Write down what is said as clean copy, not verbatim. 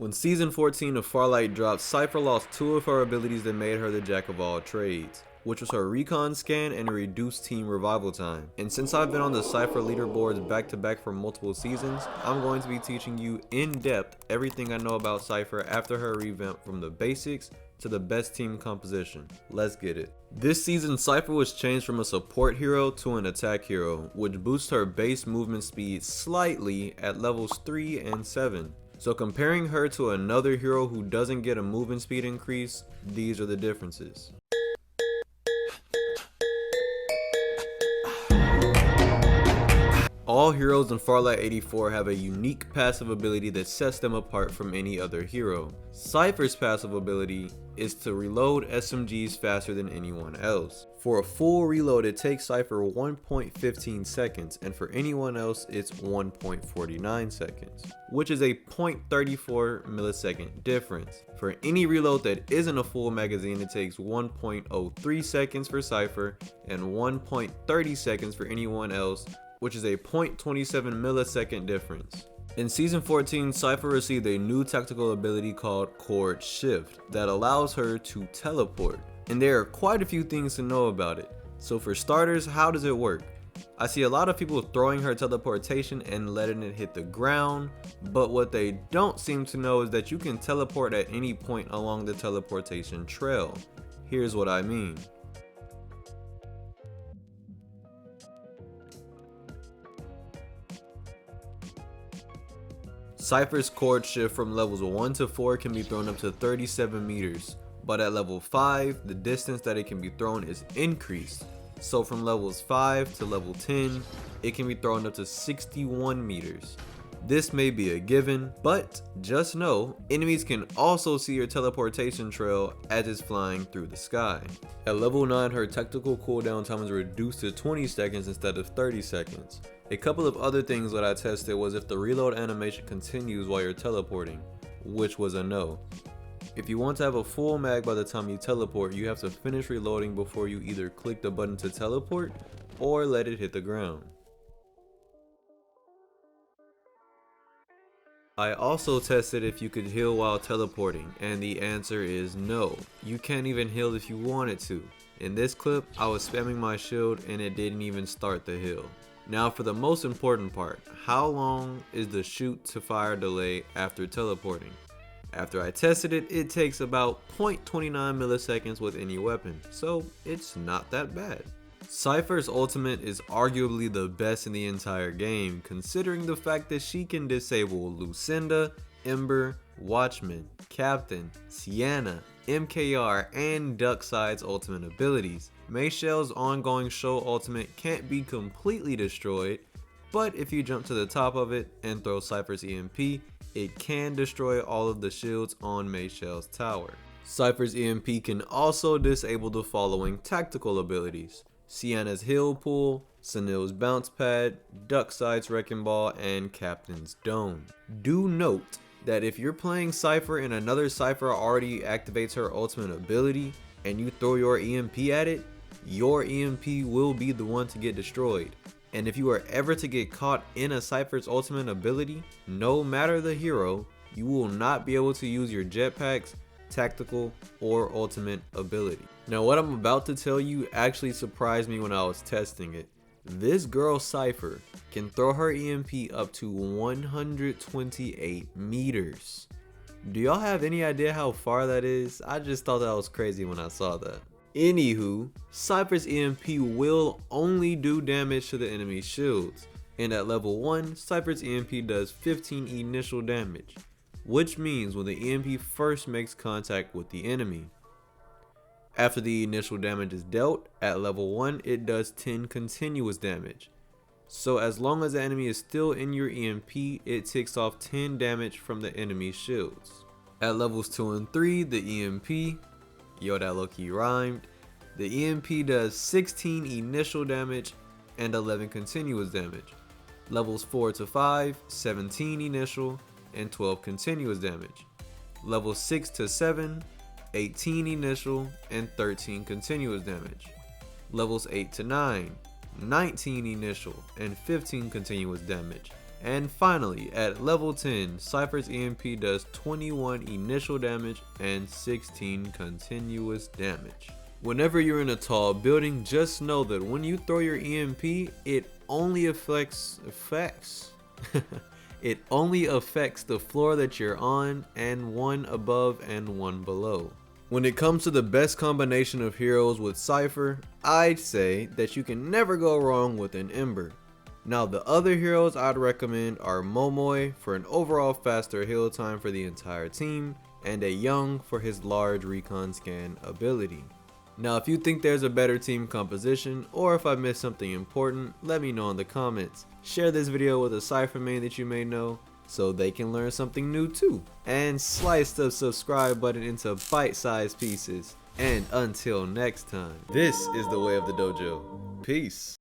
When Season 14 of Farlight dropped, Syfer lost two of her abilities that made her the jack of all trades, which was her recon scan and a reduced team revival time. And since I've been on the Syfer leaderboards back to back for multiple seasons, I'm going to be teaching you in depth everything I know about Syfer after her revamp from the basics to the best team composition. Let's get it. This season, Syfer was changed from a support hero to an attack hero, which boosts her base movement speed slightly at levels 3 and 7. So comparing her to another hero who doesn't get a movement speed increase, these are the differences. All heroes in Farlight 84 have a unique passive ability that sets them apart from any other hero. Syfer's passive ability is to reload SMGs faster than anyone else. For a full reload, it takes Syfer 1.15 seconds, and for anyone else, it's 1.49 seconds, which is a 0.34 millisecond difference. For any reload that isn't a full magazine, it takes 1.03 seconds for Syfer and 1.30 seconds for anyone else, which is a 0.27 millisecond difference. In Season 14, Syfer received a new tactical ability called Chord Shift that allows her to teleport. And there are quite a few things to know about it. So for starters, how does it work? I see a lot of people throwing her teleportation and letting it hit the ground, but what they don't seem to know is that you can teleport at any point along the teleportation trail. Here's what I mean. Syfer's chord shift from levels 1 to 4 can be thrown up to 37 meters, but at level 5, the distance that it can be thrown is increased. So from levels 5 to level 10, it can be thrown up to 61 meters. This may be a given, but just know, enemies can also see your teleportation trail as it's flying through the sky. At level 9, her technical cooldown time is reduced to 20 seconds instead of 30 seconds. A couple of other things that I tested was if the reload animation continues while you're teleporting, which was a no. If you want to have a full mag by the time you teleport, you have to finish reloading before you either click the button to teleport or let it hit the ground. I also tested if you could heal while teleporting, and the answer is no. You can't even heal if you wanted to. In this clip, I was spamming my shield and it didn't even start the heal. Now for the most important part, how long is the shoot to fire delay after teleporting? After I tested it, it takes about 0.29 milliseconds with any weapon, so it's not that bad. Syfer's ultimate is arguably the best in the entire game, considering the fact that she can disable Lucinda, Ember, Watchman, Captain, Sienna, MKR, and Duckside's ultimate abilities. Mayshell's ongoing show ultimate can't be completely destroyed, but if you jump to the top of it and throw Syfer's EMP, it can destroy all of the shields on Mayshell's tower. Syfer's EMP can also disable the following tactical abilities: Sienna's Heal Pool, Sunil's Bounce Pad, Duckside's Wrecking Ball, and Captain's Dome. Do note that if you're playing Syfer and another Syfer already activates her ultimate ability and you throw your EMP at it, your EMP will be the one to get destroyed. And if you are ever to get caught in a Syfer's ultimate ability, no matter the hero, you will not be able to use your jetpacks, tactical, or ultimate ability. Now what I'm about to tell you actually surprised me when I was testing it. This girl Syfer can throw her EMP up to 128 meters. Do y'all have any idea how far that is? I just thought that was crazy when I saw that. Anywho, Syfer's EMP will only do damage to the enemy's shields, and at level 1, Syfer's EMP does 15 initial damage, which means when the EMP first makes contact with the enemy. After the initial damage is dealt, at level 1 it does 10 continuous damage. So as long as the enemy is still in your EMP, it ticks off 10 damage from the enemy's shields. At levels 2 and 3, the EMP, yo that low-key rhymed, the EMP does 16 initial damage and 11 continuous damage. Levels 4 to 5, 17 initial and 12 continuous damage. Levels 6 to 7, 18 initial and 13 continuous damage. Levels 8 to 9, 19 initial and 15 continuous damage. And finally, at level 10, Syfer's EMP does 21 initial damage and 16 continuous damage. Whenever you're in a tall building, just know that when you throw your EMP, it only affects it only affects the floor that you're on and one above and one below. When it comes to the best combination of heroes with Syfer, I'd say that you can never go wrong with an Ember. Now the other heroes I'd recommend are Momoy for an overall faster heal time for the entire team, and a Young for his large recon scan ability. Now if you think there's a better team composition, or if I missed something important, let me know in the comments. Share this video with a Syfer main that you may know, so they can learn something new too. And slice the subscribe button into bite-sized pieces. And until next time, this is the way of the dojo. Peace.